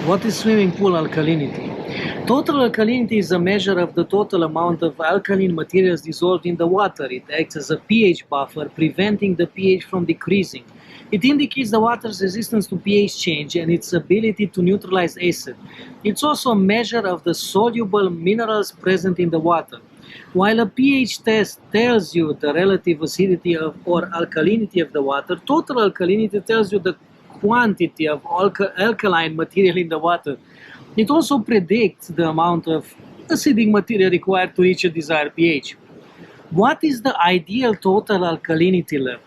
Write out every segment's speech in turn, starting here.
What is swimming pool alkalinity? Total alkalinity is a measure of the total amount of alkaline materials dissolved in the water. It acts as a pH buffer, preventing the pH from decreasing. It indicates the water's resistance to pH change and its ability to neutralize acid. It's also a measure of the soluble minerals present in the water. While a pH test tells you the relative acidity or alkalinity of the water, total alkalinity tells you the quantity of alkaline material in the water. It also predicts the amount of acidic material required to reach a desired pH. What is the ideal total alkalinity level?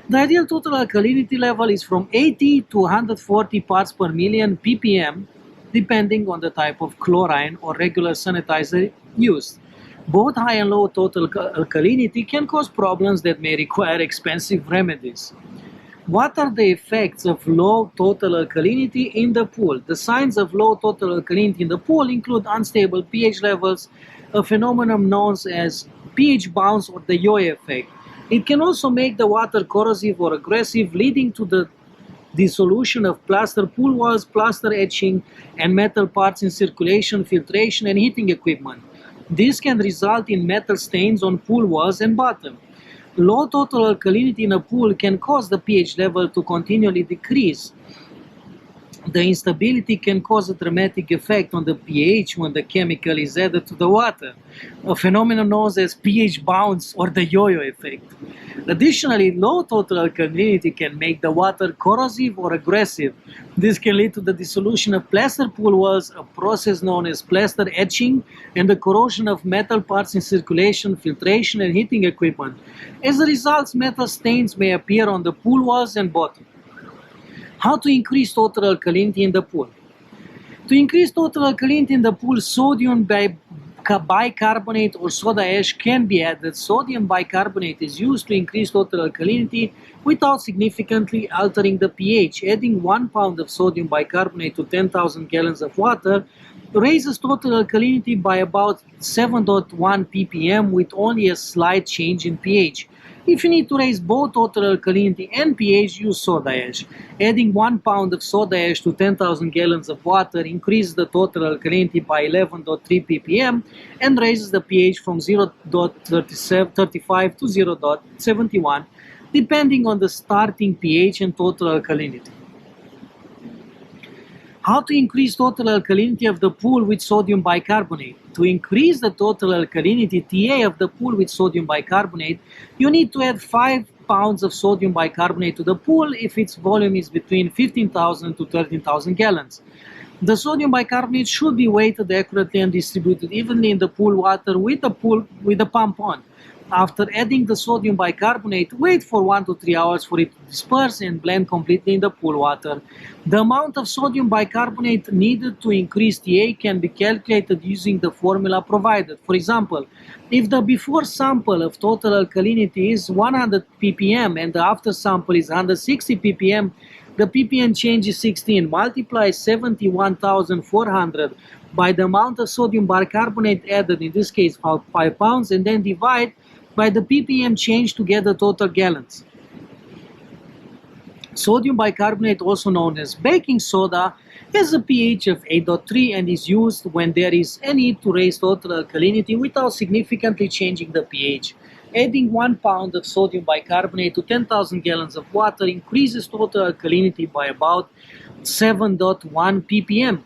The ideal total alkalinity level is from 80 to 140 parts per million ppm, depending on the type of chlorine or regular sanitizer used. Both high and low total alkalinity can cause problems that may require expensive remedies. What are the effects of low total alkalinity in the pool? The signs of low total alkalinity in the pool include unstable pH levels, a phenomenon known as pH bounce or the yo-yo effect. It can also make the water corrosive or aggressive, leading to the dissolution of plaster pool walls, plaster etching, and metal parts in circulation, filtration, and heating equipment. This can result in metal stains on pool walls and bottom. Low total alkalinity in a pool can cause the pH level to continually decrease. The instability can cause a dramatic effect on the pH when the chemical is added to the water, a phenomenon known as pH bounce or the yo-yo effect. Additionally, low total alkalinity can make the water corrosive or aggressive. This can lead to the dissolution of plaster pool walls, a process known as plaster etching, and the corrosion of metal parts in circulation, filtration, and heating equipment. As a result, metal stains may appear on the pool walls and bottom. How to increase total alkalinity in the pool? To increase total alkalinity in the pool, sodium bicarbonate or soda ash can be added. Sodium bicarbonate is used to increase total alkalinity without significantly altering the pH. Adding 1 pound of sodium bicarbonate to 10,000 gallons of water raises total alkalinity by about 7.1 ppm with only a slight change in pH. If you need to raise both total alkalinity and pH, use soda ash. Adding 1 pound of soda ash to 10,000 gallons of water increases the total alkalinity by 11.3 ppm and raises the pH from 0.35 to 0.71, depending on the starting pH and total alkalinity. How to increase total alkalinity of the pool with sodium bicarbonate? To increase the total alkalinity TA of the pool with sodium bicarbonate, you need to add 5 pounds of sodium bicarbonate to the pool if its volume is between 15,000 to 13,000 gallons. The sodium bicarbonate should be weighted accurately and distributed evenly in the pool water with the pump on. After adding the sodium bicarbonate, wait for 1 to 3 hours for it to disperse and blend completely in the pool water. The amount of sodium bicarbonate needed to increase TA can be calculated using the formula provided. For example, if the before sample of total alkalinity is 100 ppm and the after sample is 160 ppm, the ppm change is 16. Multiply 71,400 by the amount of sodium bicarbonate added, in this case 5 pounds, and then divide by the ppm change to get the total gallons. Sodium bicarbonate, also known as baking soda, has a pH of 8.3 and is used when there is a need to raise total alkalinity without significantly changing the pH. Adding 1 pound of sodium bicarbonate to 10,000 gallons of water increases total alkalinity by about 7.1 ppm.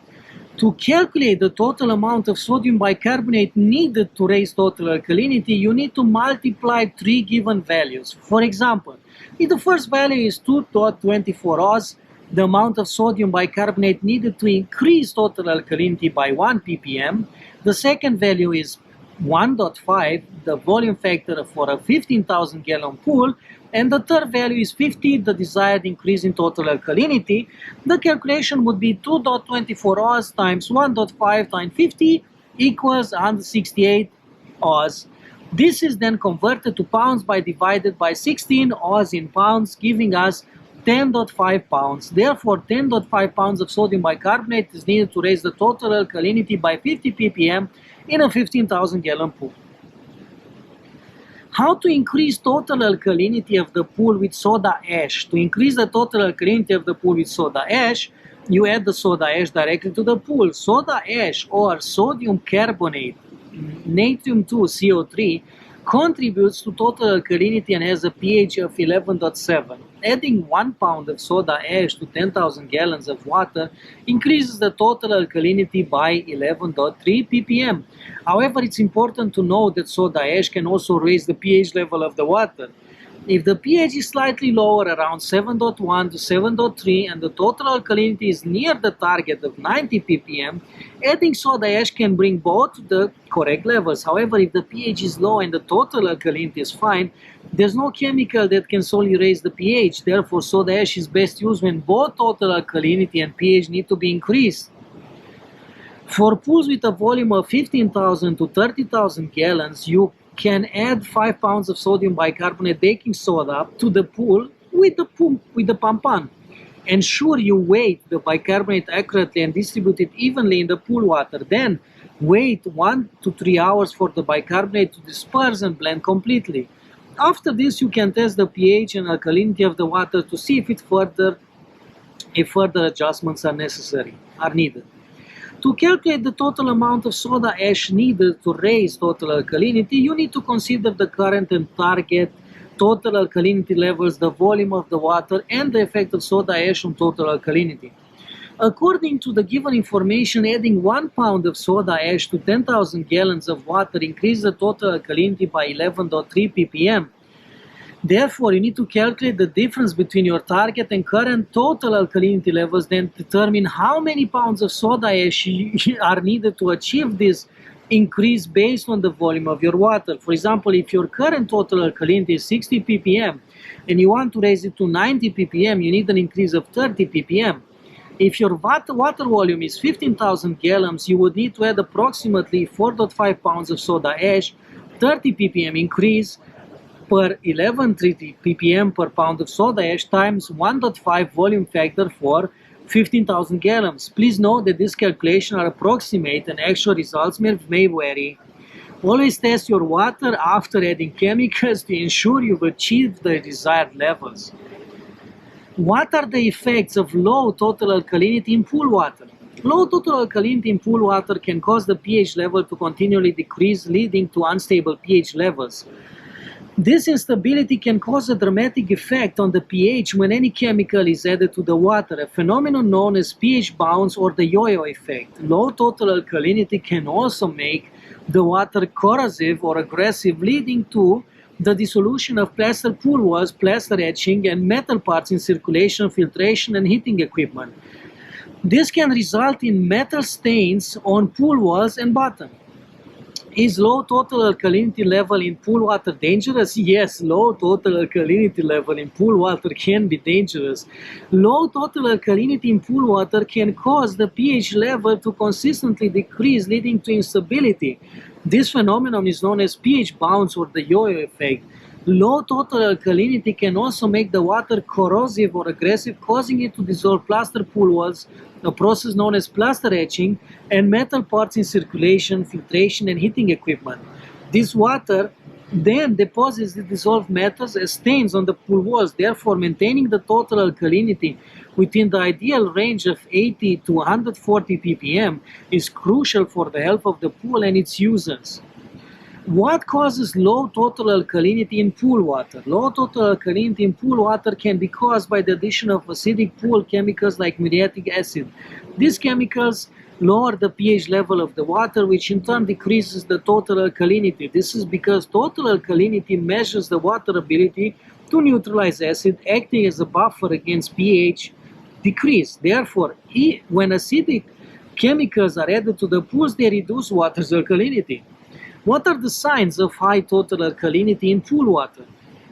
To calculate the total amount of sodium bicarbonate needed to raise total alkalinity, you need to multiply 3 given values. For example, if the first value is 2.24 Oz, the amount of sodium bicarbonate needed to increase total alkalinity by 1 ppm. The second value is 1.5, the volume factor for a 15,000 gallon pool, and the third value is 50, the desired increase in total alkalinity. The calculation would be 2.24 Oz times 1.5 times 50 equals 168 Oz. This is then converted to pounds by divided by 16 Oz in pounds, giving us 10.5 pounds. Therefore, 10.5 pounds of sodium bicarbonate is needed to raise the total alkalinity by 50 ppm in a 15,000 gallon pool. How to increase total alkalinity of the pool with soda ash? To increase the total alkalinity of the pool with soda ash, you add the soda ash directly to the pool. Soda ash or sodium carbonate, natrium 2 CO3, contributes to total alkalinity and has a pH of 11.7. Adding 1 pound of soda ash to 10,000 gallons of water increases the total alkalinity by 11.3 ppm. However, it's important to note that soda ash can also raise the pH level of the water. If the pH is slightly lower, around 7.1 to 7.3, and the total alkalinity is near the target of 90 ppm, adding soda ash can bring both to the correct levels. However, if the pH is low and the total alkalinity is fine, there's no chemical that can solely raise the pH. Therefore, soda ash is best used when both total alkalinity and pH need to be increased. For pools with a volume of 15,000 to 30,000 gallons, you can add 5 pounds of sodium bicarbonate baking soda to the pool with the pump on. Ensure you weight the bicarbonate accurately and distribute it evenly in the pool water. Then wait 1 to 3 hours for the bicarbonate to disperse and blend completely. After this, you can test the pH and alkalinity of the water to see if further adjustments are needed. To calculate the total amount of soda ash needed to raise total alkalinity, you need to consider the current and target total alkalinity levels, the volume of the water, and the effect of soda ash on total alkalinity. According to the given information, adding 1 pound of soda ash to 10,000 gallons of water increases the total alkalinity by 11.3 ppm. Therefore, you need to calculate the difference between your target and current total alkalinity levels, then determine how many pounds of soda ash are needed to achieve this increase based on the volume of your water. For example, if your current total alkalinity is 60 ppm and you want to raise it to 90 ppm, you need an increase of 30 ppm. If your water volume is 15,000 gallons, you would need to add approximately 4.5 pounds of soda ash, 30 ppm increase per 11.3 ppm per pound of soda ash times 1.5 volume factor for 15,000 gallons. Please note that these calculations are approximate and actual results may vary. Always test your water after adding chemicals to ensure you've achieved the desired levels. What are the effects of low total alkalinity in pool water? Low total alkalinity in pool water can cause the pH level to continually decrease, leading to unstable pH levels. This instability can cause a dramatic effect on the pH when any chemical is added to the water, a phenomenon known as pH bounce or the yo-yo effect. Low total alkalinity can also make the water corrosive or aggressive, leading to the dissolution of plaster pool walls, plaster etching, and metal parts in circulation, filtration, and heating equipment. This can result in metal stains on pool walls and bottom. Is low total alkalinity level in pool water dangerous? Yes, low total alkalinity level in pool water can be dangerous. Low total alkalinity in pool water can cause the pH level to consistently decrease, leading to instability. This phenomenon is known as pH bounce or the yo-yo effect. Low total alkalinity can also make the water corrosive or aggressive, causing it to dissolve plaster pool walls, a process known as plaster etching, and metal parts in circulation, filtration, and heating equipment. This water then deposits the dissolved metals as stains on the pool walls. Therefore, maintaining the total alkalinity within the ideal range of 80 to 140 ppm is crucial for the health of the pool and its users. What causes low total alkalinity in pool water? Low total alkalinity in pool water can be caused by the addition of acidic pool chemicals like muriatic acid. These chemicals lower the pH level of the water, which in turn decreases the total alkalinity. This is because total alkalinity measures the water ability to neutralize acid, acting as a buffer against pH decrease. Therefore, when acidic chemicals are added to the pools, they reduce water's alkalinity. What are the signs of high total alkalinity in pool water?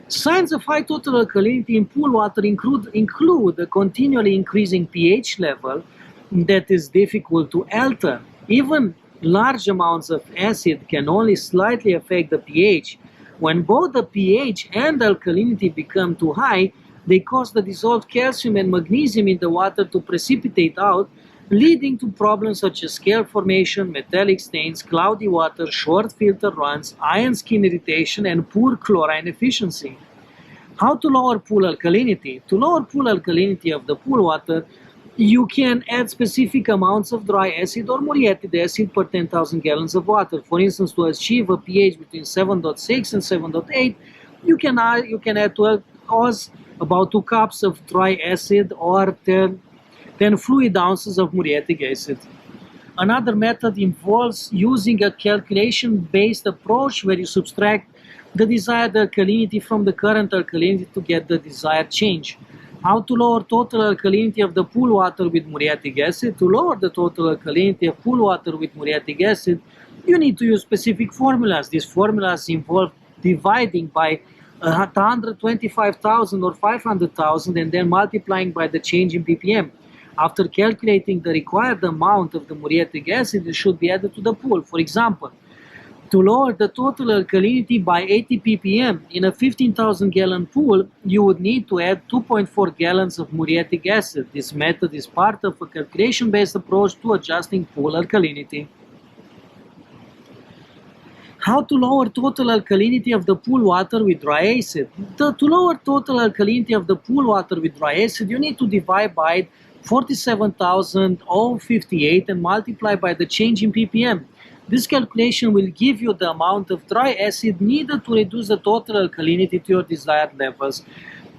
Signs of high total alkalinity in pool water include a continually increasing pH level that is difficult to alter. Even large amounts of acid can only slightly affect the pH. When both the pH and alkalinity become too high, they cause the dissolved calcium and magnesium in the water to precipitate out, leading to problems such as scale formation, metallic stains, cloudy water, short filter runs, iron skin irritation, and poor chlorine efficiency. How to lower pool alkalinity? To lower pool alkalinity of the pool water, You can add specific amounts of dry acid or muriatic acid per 10,000 gallons of water. For instance, to achieve a pH between 7.6 and 7.8, you can add 12 oz, about 2 cups of dry acid, or 10 fluid ounces of muriatic acid. Another method involves using a calculation-based approach where you subtract the desired alkalinity from the current alkalinity to get the desired change. How to lower total alkalinity of the pool water with muriatic acid? To lower the total alkalinity of pool water with muriatic acid, you need to use specific formulas. These formulas involve dividing by 125,000 or 500,000 and then multiplying by the change in ppm. After calculating the required amount of the muriatic acid, it should be added to the pool. For example, to lower the total alkalinity by 80 ppm in a 15,000 gallon pool, you would need to add 2.4 gallons of muriatic acid. This method is part of a calculation-based approach to adjusting pool alkalinity. How to lower total alkalinity of the pool water with dry acid? To lower total alkalinity of the pool water with dry acid, you need to divide by 47,058 and multiply by the change in ppm. This calculation will give you the amount of dry acid needed to reduce the total alkalinity to your desired levels.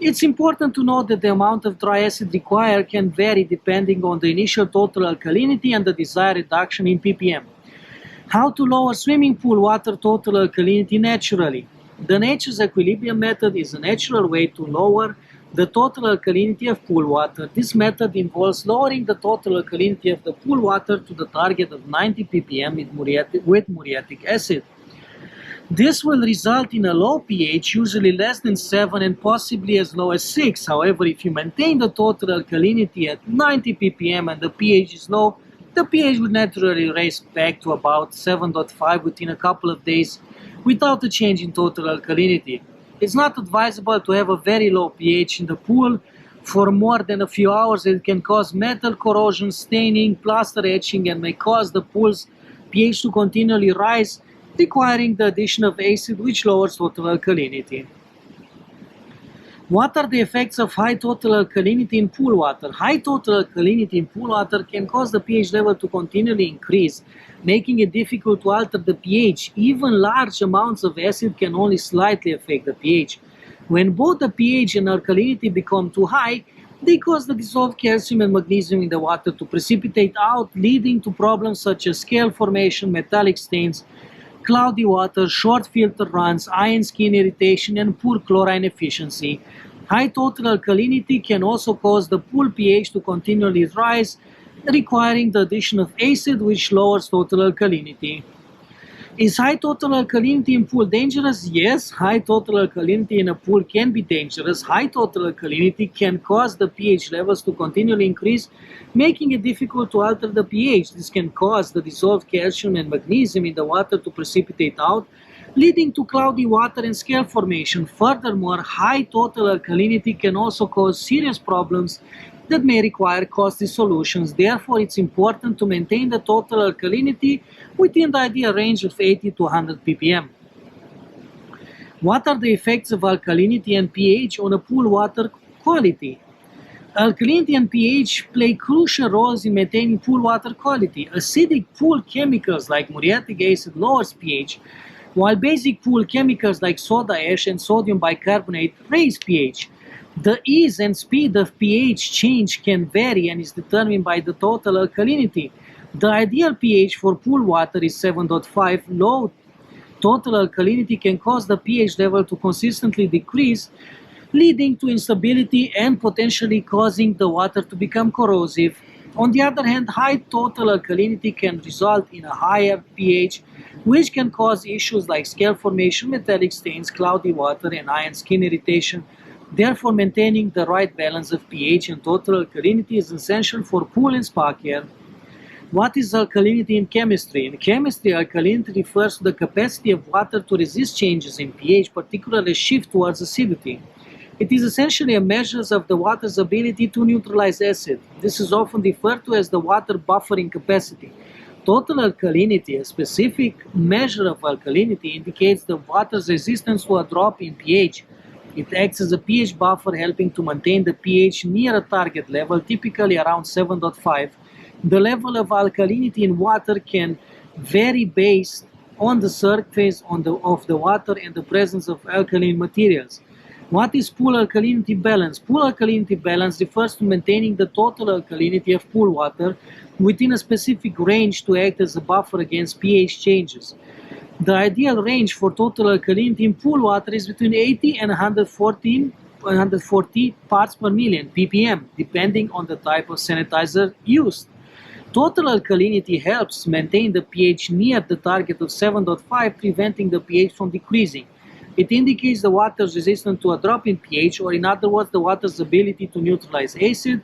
It's important to note that the amount of dry acid required can vary depending on the initial total alkalinity and the desired reduction in ppm. How to lower swimming pool water total alkalinity naturally? The nature's equilibrium method is a natural way to lower the total alkalinity of pool water. This method involves lowering the total alkalinity of the pool water to the target of 90 ppm with muriatic acid. This will result in a low pH, usually less than 7 and possibly as low as 6. However, if you maintain the total alkalinity at 90 ppm and the pH is low, the pH would naturally raise back to about 7.5 within a couple of days without a change in total alkalinity. It's not advisable to have a very low pH in the pool for more than a few hours. It can cause metal corrosion, staining, plaster etching, and may cause the pool's pH to continually rise, requiring the addition of acid, which lowers total alkalinity. What are the effects of high total alkalinity in pool water? High total alkalinity in pool water can cause the pH level to continually increase, making it difficult to alter the pH. Even large amounts of acid can only slightly affect the pH. When both the pH and alkalinity become too high, they cause the dissolved calcium and magnesium in the water to precipitate out, leading to problems such as scale formation, metallic stains, cloudy water, short filter runs, iron skin irritation, and poor chlorine efficiency. High total alkalinity can also cause the pool pH to continually rise, requiring the addition of acid, which lowers total alkalinity. Is high total alkalinity in pool dangerous? Yes, high total alkalinity in a pool can be dangerous. High total alkalinity can cause the pH levels to continually increase, making it difficult to alter the pH. This can cause the dissolved calcium and magnesium in the water to precipitate out, leading to cloudy water and scale formation. Furthermore, high total alkalinity can also cause serious problems that may require costly solutions. Therefore, it's important to maintain the total alkalinity within the ideal range of 80 to 100 ppm. What are the effects of alkalinity and pH on a pool water quality? Alkalinity and pH play crucial roles in maintaining pool water quality. Acidic pool chemicals like muriatic acid lowers pH, while basic pool chemicals like soda ash and sodium bicarbonate raise pH. The ease and speed of pH change can vary and is determined by the total alkalinity. The ideal pH for pool water is 7.5. Low total alkalinity can cause the pH level to consistently decrease, leading to instability and potentially causing the water to become corrosive. On the other hand, high total alkalinity can result in a higher pH, which can cause issues like scale formation, metallic stains, cloudy water, and iron skin irritation. Therefore, maintaining the right balance of pH and total alkalinity is essential for pool and spa care. What is alkalinity in chemistry? In chemistry, alkalinity refers to the capacity of water to resist changes in pH, particularly shift towards acidity. It is essentially a measure of the water's ability to neutralize acid. This is often referred to as the water buffering capacity. Total alkalinity, a specific measure of alkalinity, indicates the water's resistance to a drop in pH. It acts as a pH buffer, helping to maintain the pH near a target level, typically around 7.5. The level of alkalinity in water can vary based on the surface of the water and the presence of alkaline materials. What is pool alkalinity balance? Pool alkalinity balance refers to maintaining the total alkalinity of pool water within a specific range to act as a buffer against pH changes. The ideal range for total alkalinity in pool water is between 80 and 140 parts per million, ppm, depending on the type of sanitizer used. Total alkalinity helps maintain the pH near the target of 7.5, preventing the pH from decreasing. It indicates the water is resistant to a drop in pH, or in other words, the water's ability to neutralize acid.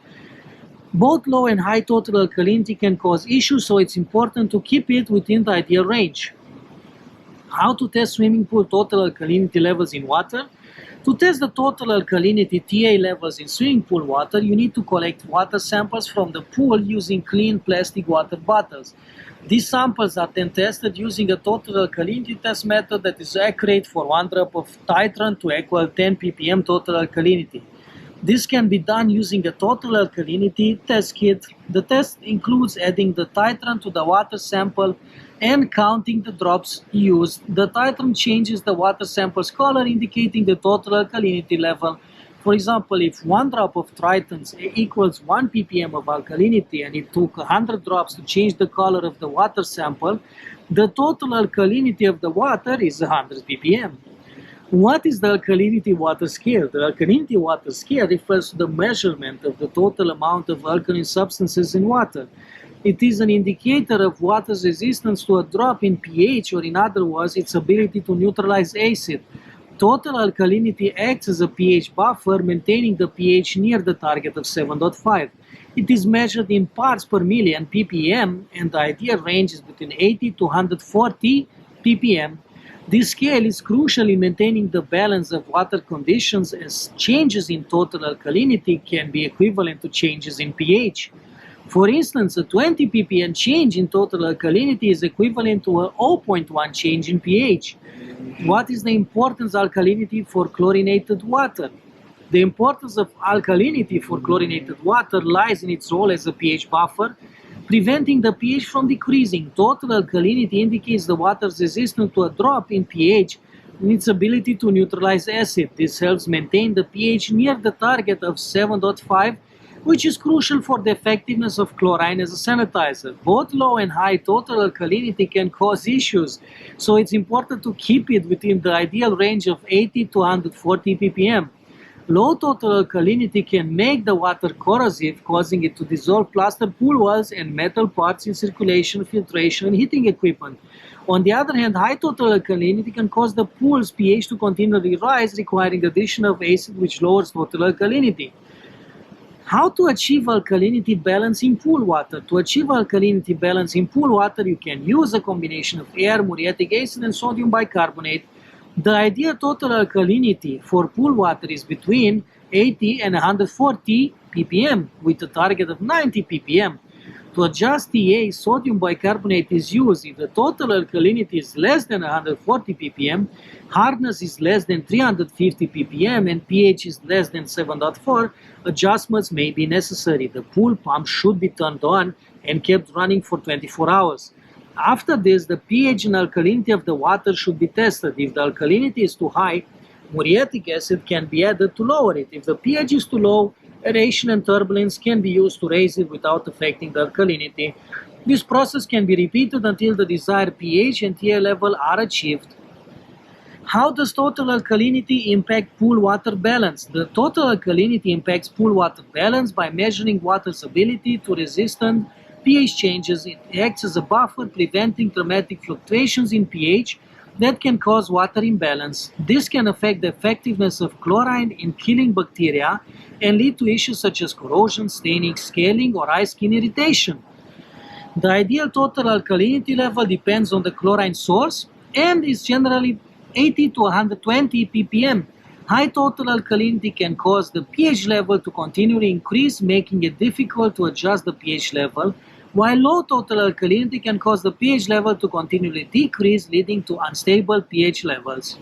Both low and high total alkalinity can cause issues, so it's important to keep it within the ideal range. How to test swimming pool total alkalinity levels in water? To test the total alkalinity TA levels in swimming pool water, you need to collect water samples from the pool using clean plastic water bottles. These samples are then tested using a total alkalinity test method that is accurate for 1 drop of titrant to equal 10 ppm total alkalinity. This can be done using a total alkalinity test kit. The test includes adding the titrant to the water sample and counting the drops used. The titrant changes the water sample's color, indicating the total alkalinity level. For example, if 1 drop of titrant equals 1 ppm of alkalinity and it took 100 drops to change the color of the water sample, the total alkalinity of the water is 100 ppm. What is the alkalinity water scale? The alkalinity water scale refers to the measurement of the total amount of alkaline substances in water. It is an indicator of water's resistance to a drop in pH, or in other words, its ability to neutralize acid. Total alkalinity acts as a pH buffer, maintaining the pH near the target of 7.5. It is measured in parts per million, ppm, and the ideal range is between 80 to 140 ppm. This scale is crucial in maintaining the balance of water conditions, as changes in total alkalinity can be equivalent to changes in pH. For instance, a 20 ppm change in total alkalinity is equivalent to a 0.1 change in pH. What is the importance of alkalinity for chlorinated water? The importance of alkalinity for chlorinated water lies in its role as a pH buffer, preventing the pH from decreasing. Total alkalinity indicates the water's resistance to a drop in pH and its ability to neutralize acid. This helps maintain the pH near the target of 7.5, which is crucial for the effectiveness of chlorine as a sanitizer. Both low and high total alkalinity can cause issues, so it's important to keep it within the ideal range of 80 to 140 ppm. Low total alkalinity can make the water corrosive, causing it to dissolve plaster pool walls and metal parts in circulation, filtration, and heating equipment. On the other hand, high total alkalinity can cause the pool's pH to continually rise, requiring addition of acid, which lowers total alkalinity. How to achieve alkalinity balance in pool water? To achieve alkalinity balance in pool water, you can use a combination of air, muriatic acid, and sodium bicarbonate. The ideal total alkalinity for pool water is between 80 and 140 ppm, with a target of 90 ppm. To adjust TA, sodium bicarbonate is used. If the total alkalinity is less than 140 ppm, hardness is less than 350 ppm, and pH is less than 7.4, adjustments may be necessary. The pool pump should be turned on and kept running for 24 hours. After this, the pH and alkalinity of the water should be tested. If the alkalinity is too high, muriatic acid can be added to lower it. If the pH is too low, aeration and turbulence can be used to raise it without affecting the alkalinity. This process can be repeated until the desired pH and TA level are achieved. How does total alkalinity impact pool water balance? The total alkalinity impacts pool water balance by measuring water's ability to resist pH changes. It acts as a buffer, preventing dramatic fluctuations in pH that can cause water imbalance. This can affect the effectiveness of chlorine in killing bacteria and lead to issues such as corrosion, staining, scaling, or eye skin irritation. The ideal total alkalinity level depends on the chlorine source and is generally 80 to 120 ppm. High total alkalinity can cause the pH level to continually increase, making it difficult to adjust the pH level, while low total alkalinity can cause the pH level to continually decrease, leading to unstable pH levels.